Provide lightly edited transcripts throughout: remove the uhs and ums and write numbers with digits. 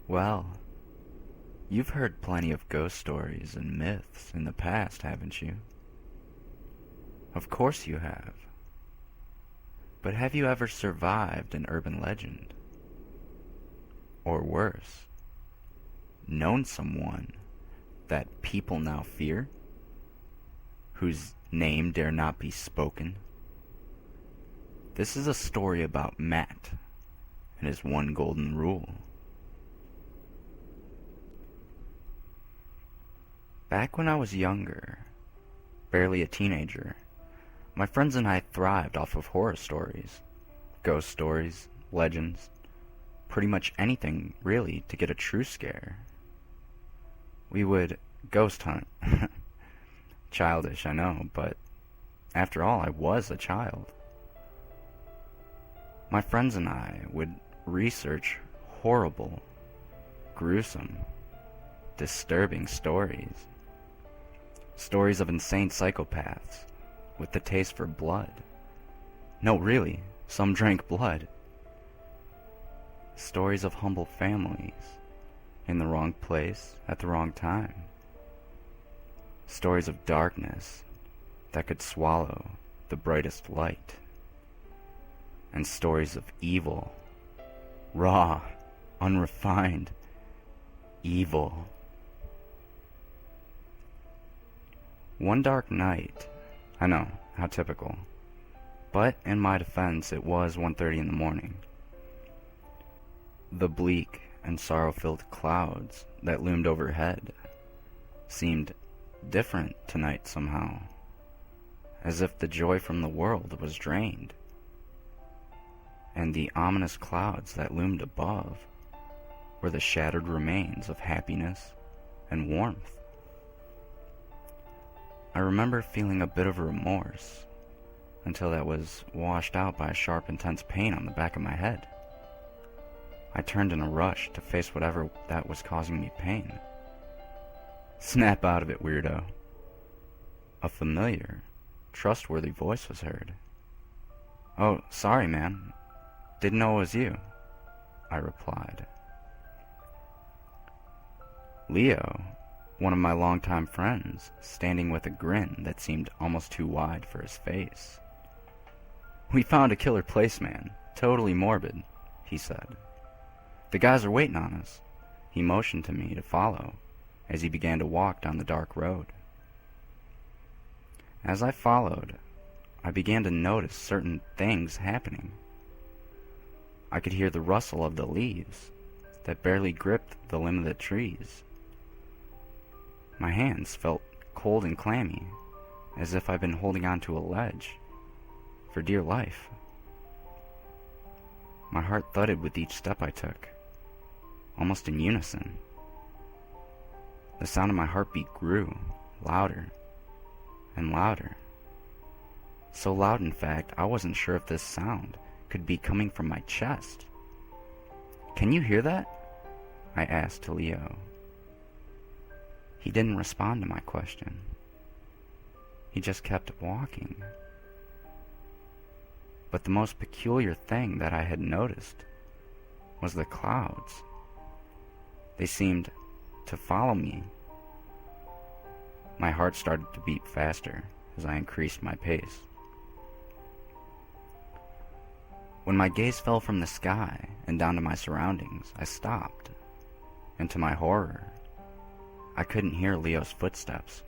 Well, you've heard plenty of ghost stories and myths in the past, haven't you? Of course you have. But have you ever survived an urban legend? Or worse, known someone that people now fear? Whose name dare not be spoken? This is a story about Matt and his one golden rule. Back when I was younger, barely a teenager, my friends and I thrived off of horror stories, ghost stories, legends, pretty much anything, really, to get a true scare. We would ghost hunt. Childish, I know, but after all, I was a child. My friends and I would research horrible, gruesome, disturbing stories. Stories of insane psychopaths with the taste for blood. No, really, some drank blood. Stories of humble families in the wrong place at the wrong time. Stories of darkness that could swallow the brightest light. And stories of evil, raw, unrefined, evil. One dark night, I know, how typical, but in my defense it was 1:30 in the morning. The bleak and sorrow-filled clouds that loomed overhead seemed different tonight somehow, as if the joy from the world was drained, and the ominous clouds that loomed above were the shattered remains of happiness and warmth. I remember feeling a bit of remorse until that was washed out by a sharp, intense pain on the back of my head. I turned in a rush to face whatever that was causing me pain. "Snap out of it, weirdo." A familiar, trustworthy voice was heard. "Oh, sorry, man. Didn't know it was you," I replied. Leo, one of my longtime friends, standing with a grin that seemed almost too wide for his face. "We found a killer place, man. Totally morbid," he said. "The guys are waiting on us." He motioned to me to follow as he began to walk down the dark road. As I followed, I began to notice certain things happening. I could hear the rustle of the leaves that barely gripped the limb of the trees. My hands felt cold and clammy, as if I'd been holding onto a ledge for dear life. My heart thudded with each step I took, almost in unison. The sound of my heartbeat grew louder and louder. So loud, in fact, I wasn't sure if this sound could be coming from my chest. "Can you hear that?" I asked to Leo. He didn't respond to my question. He just kept walking. But the most peculiar thing that I had noticed was the clouds. They seemed to follow me. My heart started to beat faster as I increased my pace. When my gaze fell from the sky and down to my surroundings, I stopped, and to my horror, I couldn't hear Leo's footsteps.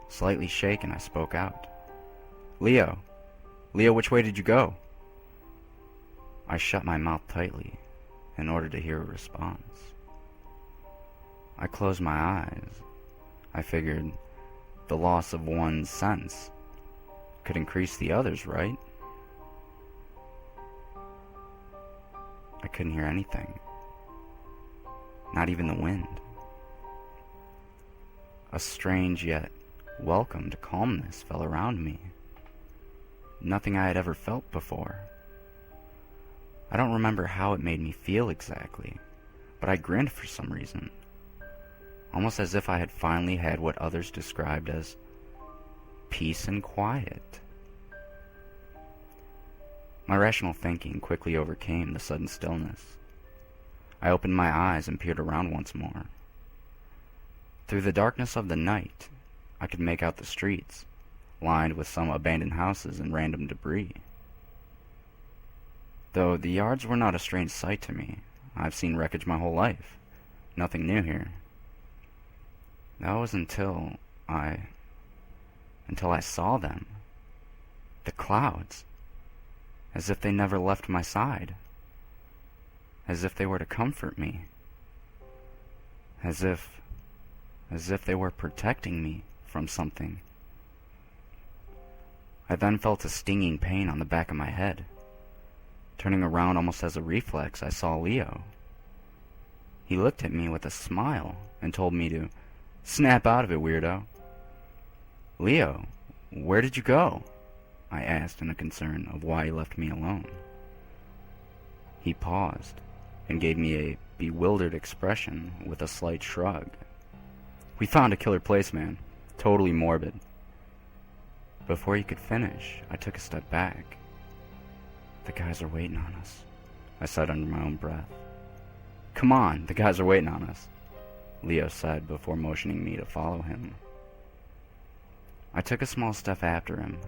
Slightly shaken, I spoke out. Leo, which way did you go?" I shut my mouth tightly in order to hear a response. I closed my eyes. I figured the loss of one sense could increase the others, right? I couldn't hear anything. Not even the wind. A strange yet welcomed calmness fell around me. Nothing I had ever felt before. I don't remember how it made me feel exactly, but I grinned for some reason, almost as if I had finally had what others described as peace and quiet. My rational thinking quickly overcame the sudden stillness. I opened my eyes and peered around once more. Through the darkness of the night, I could make out the streets, lined with some abandoned houses and random debris. Though the yards were not a strange sight to me. I've seen wreckage my whole life. Nothing new here. That was until I saw them. The clouds. As if they never left my side. As if they were to comfort me. As if they were protecting me from something. I then felt a stinging pain on the back of my head. Turning around almost as a reflex, I saw Leo. He looked at me with a smile and told me to snap out of it, weirdo. Leo, where did you go? I asked in a concern of why he left me alone. He paused and gave me a bewildered expression with a slight shrug. We found a killer place, man. Totally morbid. Before he could finish, I took a step back. The guys are waiting on us, I said under my own breath. Come on, the guys are waiting on us, Leo said before motioning me to follow him. I took a small step after him,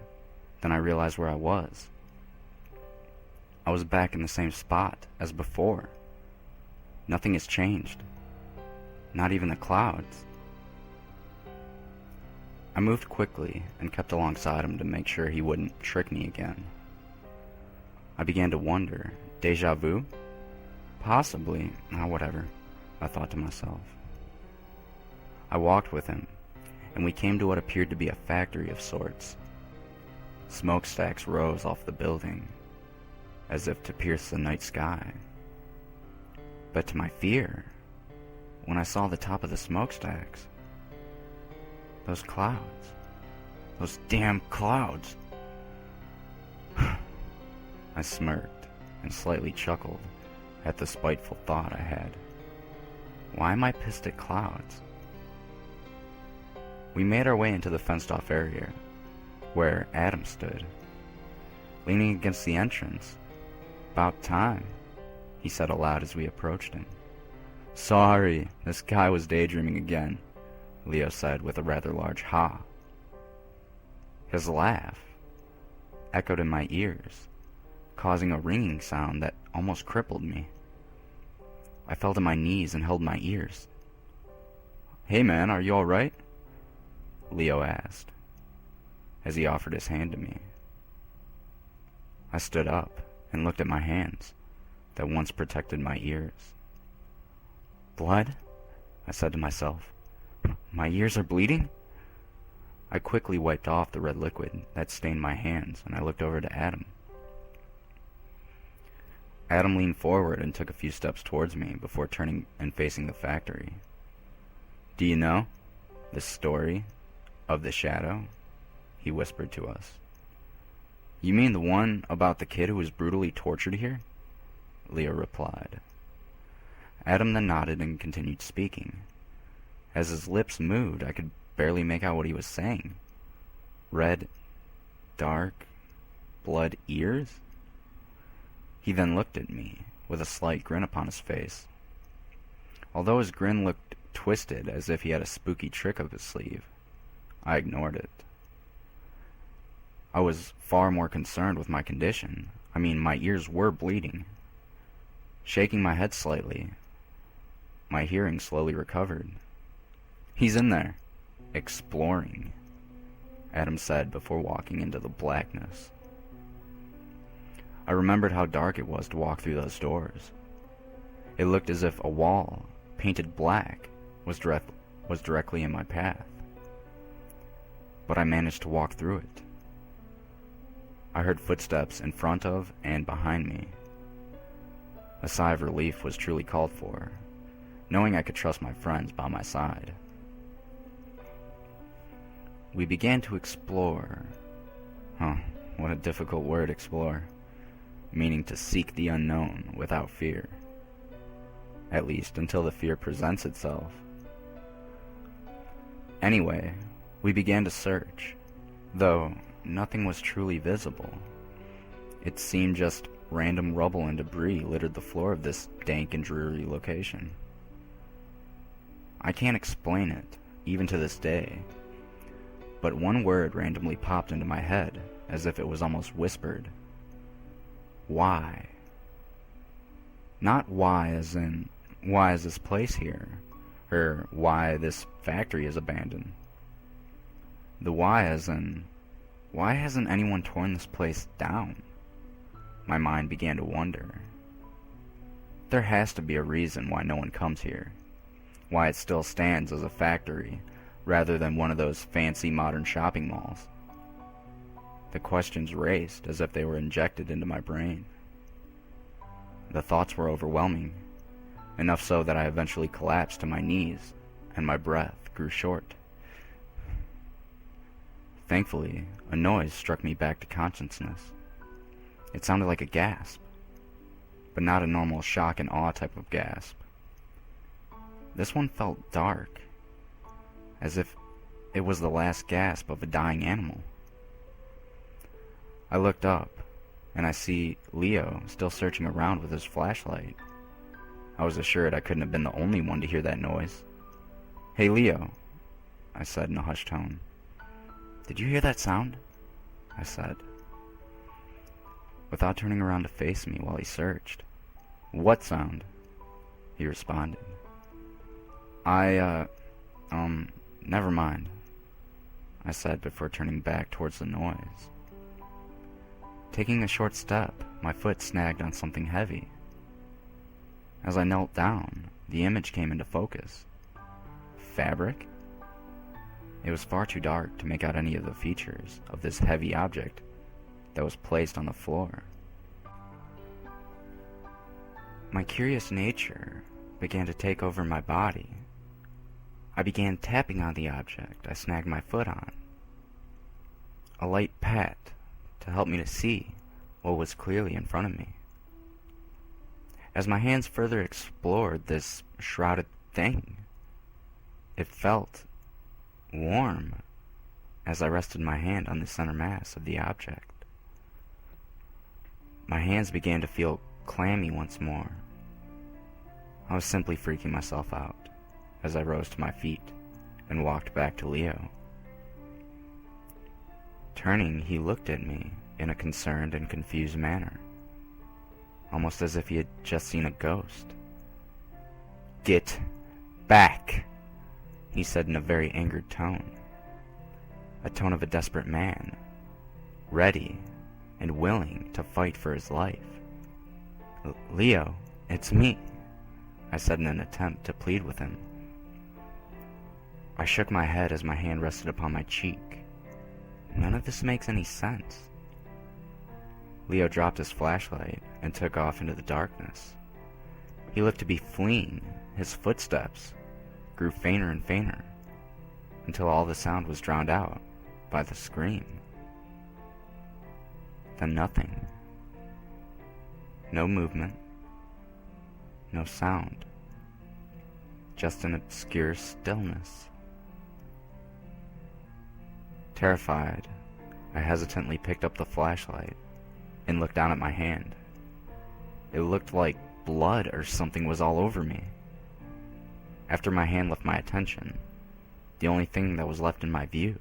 then I realized where I was. I was back in the same spot as before. Nothing has changed. Not even the clouds. I moved quickly and kept alongside him to make sure he wouldn't trick me again. I began to wonder, deja vu? Possibly. Whatever, I thought to myself. I walked with him, and we came to what appeared to be a factory of sorts. Smokestacks rose off the building, as if to pierce the night sky. But to my fear, when I saw the top of the smokestacks, those clouds, those damn clouds. I smirked and slightly chuckled at the spiteful thought I had. Why am I pissed at clouds? We made our way into the fenced-off area, where Adam stood, leaning against the entrance. About time, he said aloud as we approached him. Sorry, this guy was daydreaming again, Leo said with a rather large ha. His laugh echoed in my ears, causing a ringing sound that almost crippled me. I fell to my knees and held my ears. Hey man, are you alright? Leo asked, as he offered his hand to me. I stood up and looked at my hands that once protected my ears. Blood? I said to myself. My ears are bleeding? I quickly wiped off the red liquid that stained my hands, and I looked over to Adam. Adam leaned forward and took a few steps towards me before turning and facing the factory. Do you know the story of the shadow? He whispered to us. You mean the one about the kid who was brutally tortured here? Leo replied. Adam then nodded and continued speaking. As his lips moved, I could barely make out what he was saying. Red, dark, blood ears? He then looked at me, with a slight grin upon his face. Although his grin looked twisted as if he had a spooky trick up his sleeve, I ignored it. I was far more concerned with my condition. I mean, my ears were bleeding. Shaking my head slightly, my hearing slowly recovered. He's in there, exploring, Adam said before walking into the blackness. I remembered how dark it was to walk through those doors. It looked as if a wall, painted black, was directly in my path. But I managed to walk through it. I heard footsteps in front of and behind me. A sigh of relief was truly called for, knowing I could trust my friends by my side. We began to explore. What a difficult word, explore. Meaning to seek the unknown without fear. At least until the fear presents itself. Anyway, we began to search, though nothing was truly visible. It seemed just random rubble and debris littered the floor of this dank and dreary location. I can't explain it, even to this day, but one word randomly popped into my head, as if it was almost whispered. Why? Not why as in, why is this place here? Or why this factory is abandoned. The why as in, why hasn't anyone torn this place down? My mind began to wonder. There has to be a reason why no one comes here. Why it still stands as a factory, rather than one of those fancy modern shopping malls. The questions raced as if they were injected into my brain. The thoughts were overwhelming, enough so that I eventually collapsed to my knees, and my breath grew short. Thankfully, a noise struck me back to consciousness. It sounded like a gasp, but not a normal shock and awe type of gasp. This one felt dark, as if it was the last gasp of a dying animal. I looked up, and I see Leo still searching around with his flashlight. I was assured I couldn't have been the only one to hear that noise. "Hey, Leo," I said in a hushed tone. "Did you hear that sound?" I said, without turning around to face me while he searched. "What sound?" he responded. Never mind," I said before turning back towards the noise. Taking a short step, my foot snagged on something heavy. As I knelt down, the image came into focus. Fabric? It was far too dark to make out any of the features of this heavy object that was placed on the floor. My curious nature began to take over my body. I began tapping on the object I snagged my foot on. A light pat to help me to see what was clearly in front of me. As my hands further explored this shrouded thing, it felt warm as I rested my hand on the center mass of the object. My hands began to feel clammy once more. I was simply freaking myself out as I rose to my feet and walked back to Leo. Turning, he looked at me in a concerned and confused manner, almost as if he had just seen a ghost. "Get back," he said in a very angered tone, a tone of a desperate man, ready and willing to fight for his life. "Leo, it's me," I said in an attempt to plead with him. I shook my head as my hand rested upon my cheek. None of this makes any sense. Leo dropped his flashlight and took off into the darkness. He looked to be fleeing. His footsteps grew fainter and fainter, until all the sound was drowned out by the scream. Then nothing. No movement. No sound. Just an obscure stillness. Terrified, I hesitantly picked up the flashlight and looked down at my hand. It looked like blood or something was all over me. After my hand left my attention, the only thing that was left in my view,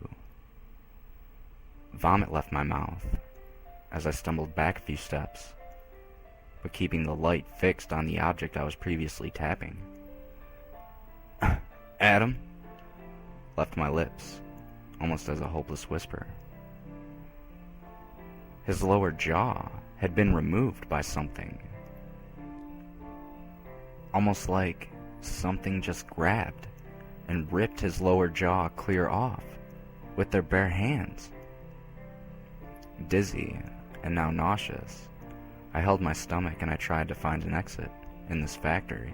vomit left my mouth as I stumbled back a few steps, but keeping the light fixed on the object I was previously tapping. "Adam?" left my lips, almost as a hopeless whisper. His lower jaw had been removed by something. Almost like something just grabbed and ripped his lower jaw clear off with their bare hands. Dizzy and now nauseous, I held my stomach and I tried to find an exit in this factory.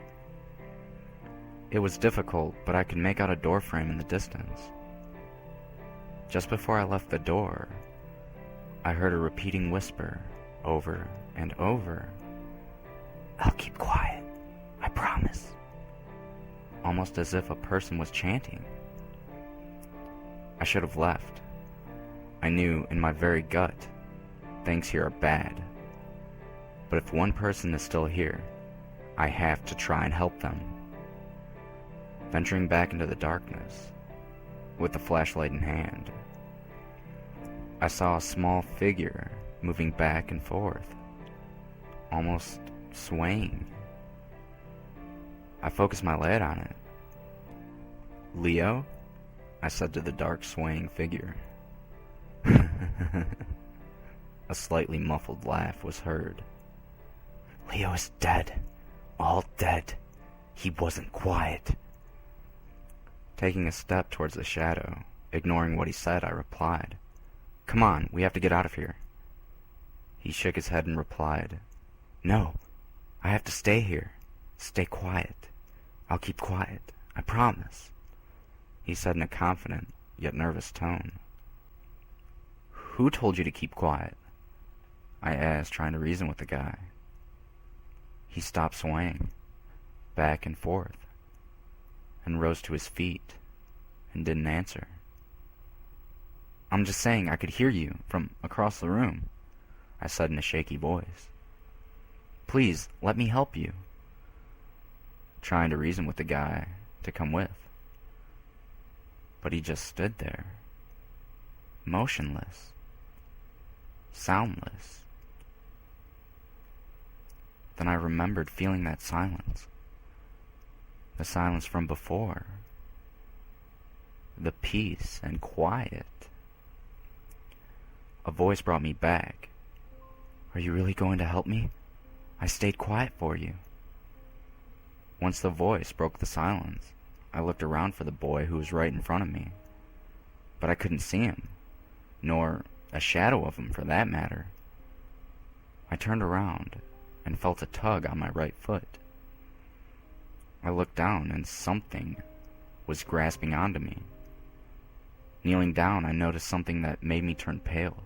It was difficult, but I could make out a door frame in the distance. Just before I left the door, I heard a repeating whisper over and over. "I'll keep quiet, I promise." Almost as if a person was chanting. I should have left. I knew in my very gut, things here are bad. But if one person is still here, I have to try and help them. Venturing back into the darkness, with the flashlight in hand, I saw a small figure moving back and forth, almost swaying. I focused my light on it. "Leo?" I said to the dark, swaying figure. A slightly muffled laugh was heard. "Leo is dead. All dead. He wasn't quiet." Taking a step towards the shadow, ignoring what he said, I replied, "Come on, we have to get out of here." He shook his head and replied, "No, I have to stay here. Stay quiet. I'll keep quiet. I promise," he said in a confident, yet nervous tone. "Who told you to keep quiet?" I asked, trying to reason with the guy. He stopped swaying, back and forth, and rose to his feet, and didn't answer. "I'm just saying I could hear you from across the room," I said in a shaky voice. "Please, let me help you," trying to reason with the guy to come with. But he just stood there, motionless, soundless. Then I remembered feeling that silence. The silence from before. The peace and quiet. A voice brought me back. "Are you really going to help me? I stayed quiet for you." Once the voice broke the silence, I looked around for the boy who was right in front of me. But I couldn't see him, nor a shadow of him for that matter. I turned around and felt a tug on my right foot. I looked down and something was grasping onto me. Kneeling down, I noticed something that made me turn pale.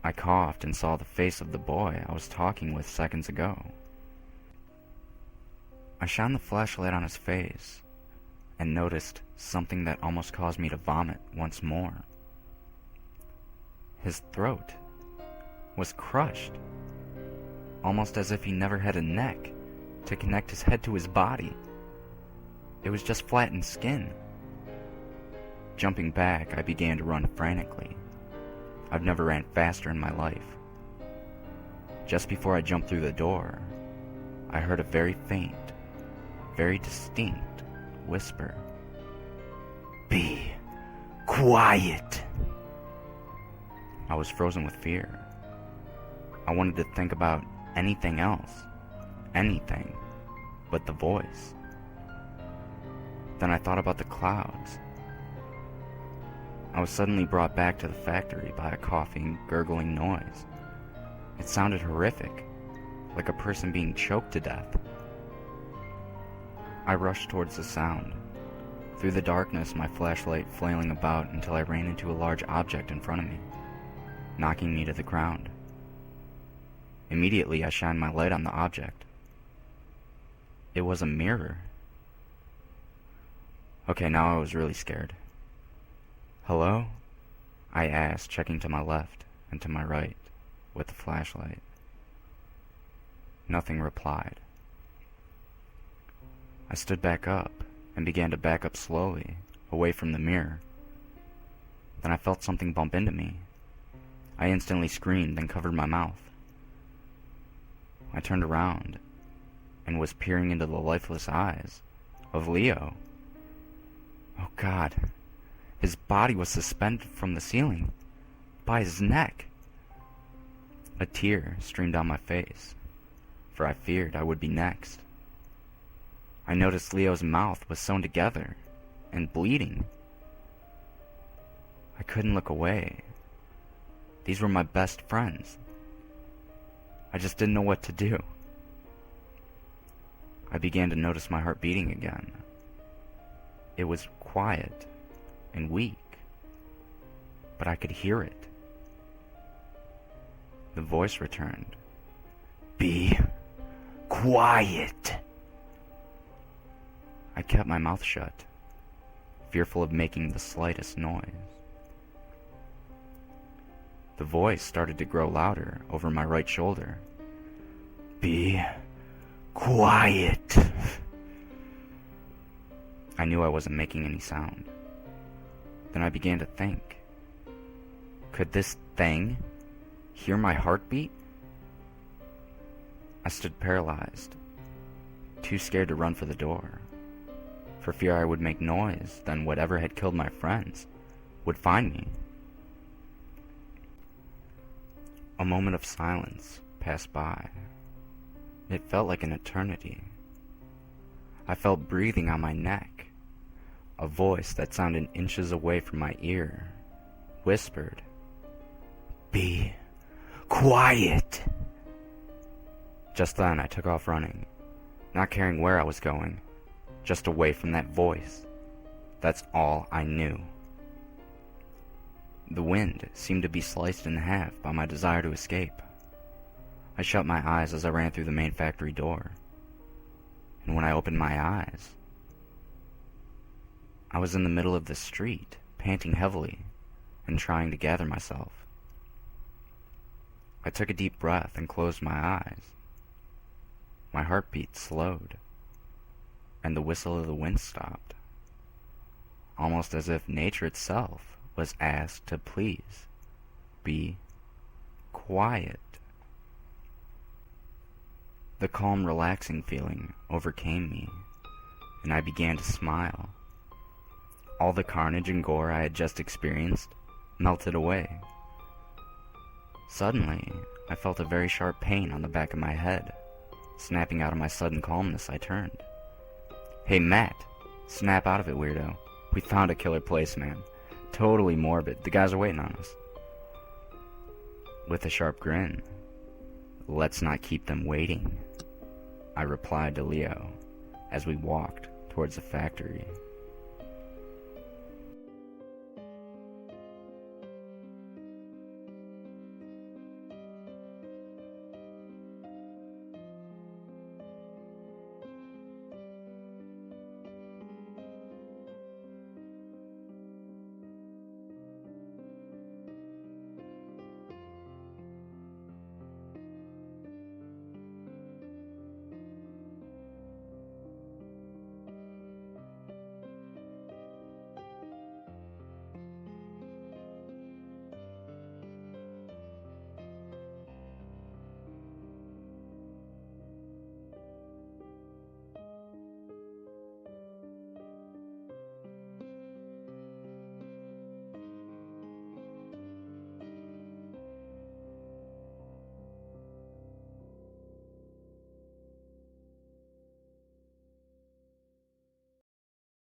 I coughed and saw the face of the boy I was talking with seconds ago. I shined the flashlight on his face and noticed something that almost caused me to vomit once more. His throat was crushed, almost as if he never had a neck to connect his head to his body. It was just flattened skin. Jumping back, I began to run frantically. I've never ran faster in my life. Just before I jumped through the door, I heard a very faint, very distinct whisper. "Be quiet." I was frozen with fear. I wanted to think about anything else, anything but the voice. Then I thought about the clouds. I was suddenly brought back to the factory by a coughing, gurgling noise. It sounded horrific, like a person being choked to death. I rushed towards the sound, through the darkness, my flashlight flailing about until I ran into a large object in front of me, knocking me to the ground. Immediately, I shined my light on the object. It was a mirror. Okay, now I was really scared. "Hello?" I asked, checking to my left and to my right with the flashlight. Nothing replied. I stood back up and began to back up slowly, away from the mirror. Then I felt something bump into me. I instantly screamed and covered my mouth. I turned around and was peering into the lifeless eyes of Leo. Oh God, his body was suspended from the ceiling, by his neck. A tear streamed down my face, for I feared I would be next. I noticed Leo's mouth was sewn together and bleeding. I couldn't look away. These were my best friends. I just didn't know what to do. I began to notice my heart beating again. It was quiet and weak, but I could hear it. The voice returned. "Be quiet." I kept my mouth shut, fearful of making the slightest noise. The voice started to grow louder over my right shoulder. "Be quiet." I knew I wasn't making any sound. Then I began to think. Could this thing hear my heartbeat? I stood paralyzed, too scared to run for the door, for fear I would make noise, then whatever had killed my friends would find me. A moment of silence passed by. It felt like an eternity. I felt breathing on my neck. A voice that sounded inches away from my ear whispered, "Be quiet." Just then I took off running, not caring where I was going, just away from that voice. That's all I knew. The wind seemed to be sliced in half by my desire to escape. I shut my eyes as I ran through the main factory door. And when I opened my eyes, I was in the middle of the street, panting heavily and trying to gather myself. I took a deep breath and closed my eyes. My heartbeat slowed, and the whistle of the wind stopped, almost as if nature itself was asked to please be quiet. The calm, relaxing feeling overcame me, and I began to smile. All the carnage and gore I had just experienced melted away. Suddenly, I felt a very sharp pain on the back of my head. Snapping out of my sudden calmness, I turned. "Hey, Matt, snap out of it, weirdo. We found a killer place, man. Totally morbid. The guys are waiting on us." With a sharp grin, "Let's not keep them waiting," I replied to Leo as we walked towards the factory.